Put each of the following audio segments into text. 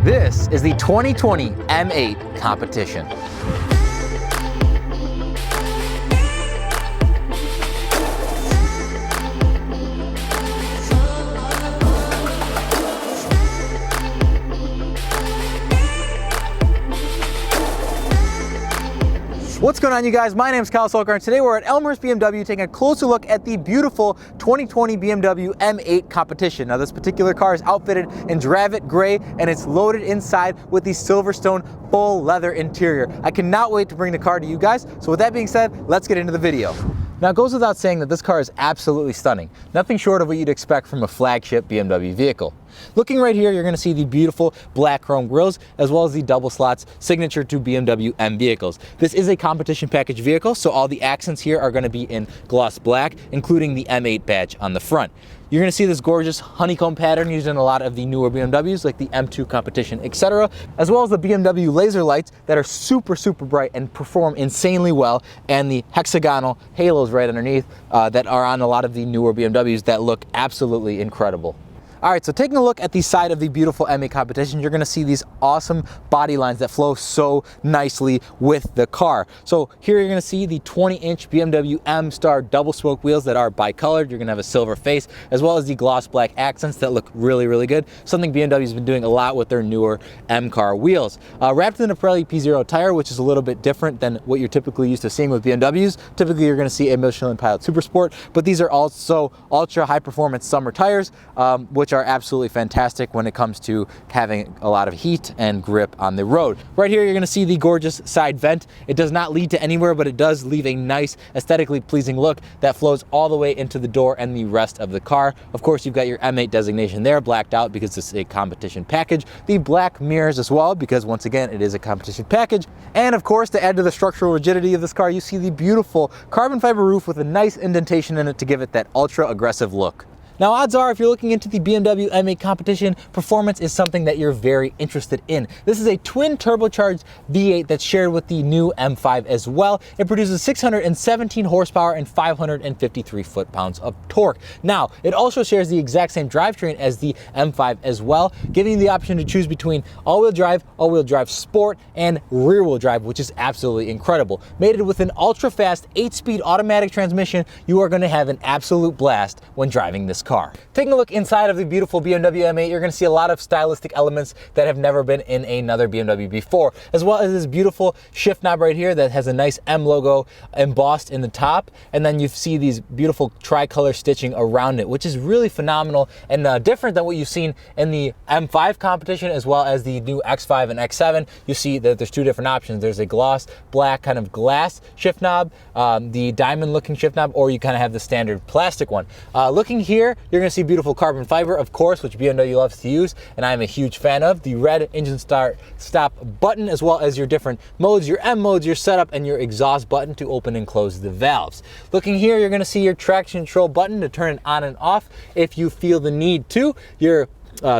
This is the 2020 M8 competition. What's going on, you guys? My name is Sulkar, and today we're at Elmhurst BMW taking a closer look at the beautiful 2020 BMW M8 competition. Now, this particular car is outfitted in Dravit Gray, and it's loaded inside with the Silverstone full leather interior. I cannot wait to bring the car to you guys. So with that being said, let's get into the video. Now, it goes without saying that this car is absolutely stunning. Nothing short of what you'd expect from a flagship BMW vehicle. Looking right here, you're going to see the beautiful black chrome grills as well as the double slots signature to BMW M vehicles. This is a competition package vehicle, so all the accents here are going to be in gloss black, including the M8 badge on the front. You're going to see this gorgeous honeycomb pattern used in a lot of the newer BMWs like the M2 competition, etc., as well as the BMW laser lights that are super bright and perform insanely well, and the hexagonal halos right underneath that are on a lot of the newer BMWs that look absolutely incredible. All right, so taking a look at the side of the beautiful M8 competition, you're gonna see these awesome body lines that flow so nicely with the car. So here you're gonna see the 20-inch BMW M Star double spoke wheels that are bicolored. You're gonna have a silver face, as well as the gloss black accents that look really good. Something BMW's been doing a lot with their newer M car wheels. Wrapped in a Pirelli P0 tire, which is a little bit different than what you're typically used to seeing with BMWs. Typically, you're gonna see a Michelin Pilot Super Sport, but these are also ultra high performance summer tires, which are absolutely fantastic when it comes to having a lot of heat and grip on the road. Right here, you're gonna see the gorgeous side vent. It does not lead to anywhere, but it does leave a nice, aesthetically pleasing look that flows all the way into the door and the rest of the car. Of course, you've got your M8 designation there, blacked out because this is a competition package. The black mirrors as well, because once again, it is a competition package. And of course, to add to the structural rigidity of this car, you see the beautiful carbon fiber roof with a nice indentation in it to give it that ultra aggressive look. Now, odds are, if you're looking into the BMW M8 competition, performance is something that you're very interested in. This is a twin turbocharged V8 that's shared with the new M5 as well. It produces 617 horsepower and 553 foot-pounds of torque. Now, it also shares the exact same drivetrain as the M5 as well, giving you the option to choose between all-wheel drive sport, and rear-wheel drive, which is absolutely incredible. Mated with an ultra-fast 8-speed automatic transmission, you are going to have an absolute blast when driving this car. Taking a look inside of the beautiful BMW M8, you're going to see a lot of stylistic elements that have never been in another BMW before, as well as this beautiful shift knob right here that has a nice M logo embossed in the top, and then you see these beautiful tricolor stitching around it, which is really phenomenal and different than what you've seen in the M5 competition, as well as the new X5 and X7. You see that there's two different options. There's a gloss black kind of glass shift knob, the diamond looking shift knob, or you kind of have the standard plastic one. Looking here, you're going to see beautiful carbon fiber, of course, which BMW loves to use, and I'm a huge fan of. The red engine start stop button, as well as your different modes, your M modes, your setup, and your exhaust button to open and close the valves. Looking here, you're going to see your traction control button to turn it on and off if you feel the need to. Your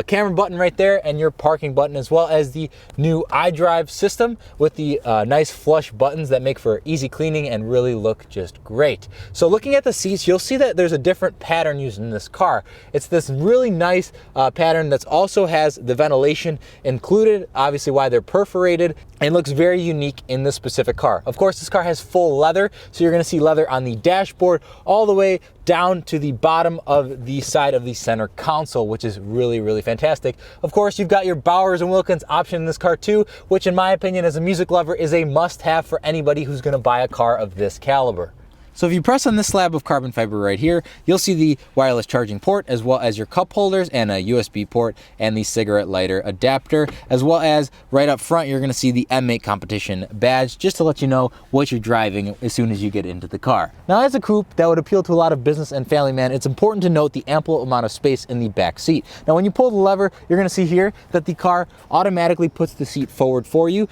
camera button right there, and your parking button, as well as the new iDrive system with the nice flush buttons that make for easy cleaning and really look just great. So looking at the seats, you'll see that there's a different pattern used in this car. It's this really nice pattern that also has the ventilation included, obviously why they're perforated, and looks very unique in this specific car. Of course, this car has full leather, so you're going to see leather on the dashboard all the way down to the bottom of the side of the center console, which is really fantastic. Of course, you've got your Bowers & Wilkins option in this car too, which in my opinion as a music lover is a must-have for anybody who's going to buy a car of this caliber. So if you press on this slab of carbon fiber right here, you'll see the wireless charging port, as well as your cup holders and a USB port and the cigarette lighter adapter, as well as right up front, you're going to see the M8 competition badge, just to let you know what you're driving as soon as you get into the car. Now, as a coupe that would appeal to a lot of business and family men, it's important to note the ample amount of space in the back seat. Now, when you pull the lever, you're going to see here that the car automatically puts the seat forward for you,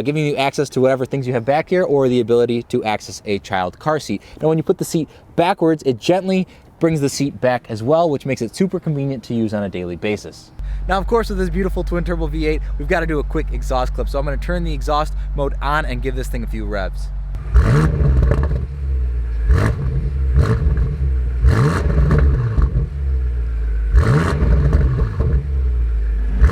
giving you access to whatever things you have back here, or the ability to access a child car seat. Now, when you put the seat backwards, it gently brings the seat back as well, which makes it super convenient to use on a daily basis. Now, of course, with this beautiful twin turbo V8, we've got to do a quick exhaust clip. So I'm going to turn the exhaust mode on and give this thing a few revs.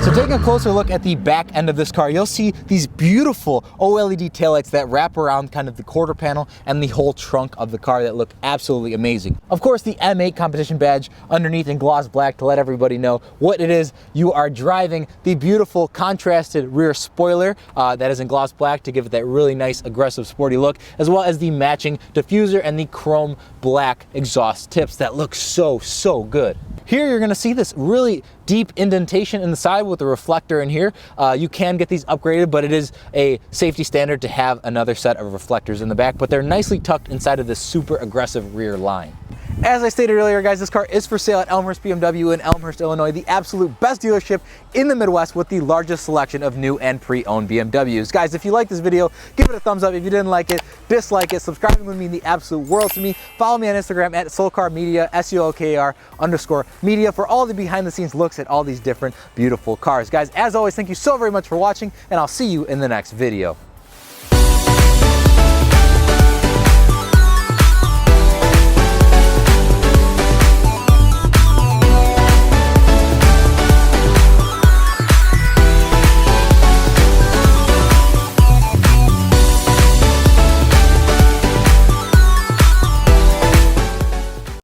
So taking Taking a closer look at the back end of this car, you'll see these beautiful OLED taillights that wrap around kind of the quarter panel and the whole trunk of the car that look absolutely amazing. Of course, the M8 competition badge underneath in gloss black to let everybody know what it is you are driving. The beautiful contrasted rear spoiler that is in gloss black to give it that really nice, aggressive, sporty look, as well as the matching diffuser and the chrome black exhaust tips that look so good. Here you're gonna see this really deep indentation in the side with a reflector in here. You can get these upgraded, but it is a safety standard to have another set of reflectors in the back, but they're nicely tucked inside of this super aggressive rear line. As I stated earlier, guys, this car is for sale at Elmhurst BMW in Elmhurst, Illinois, the absolute best dealership in the Midwest with the largest selection of new and pre-owned BMWs. Guys, if you like this video, give it a thumbs up. If you didn't like it, dislike it. Subscribing would mean the absolute world to me. Follow me on Instagram at Sulkar Media, SULKR_media for all the behind the scenes looks at all these different beautiful cars. Guys, as always, thank you so very much for watching, and I'll see you in the next video.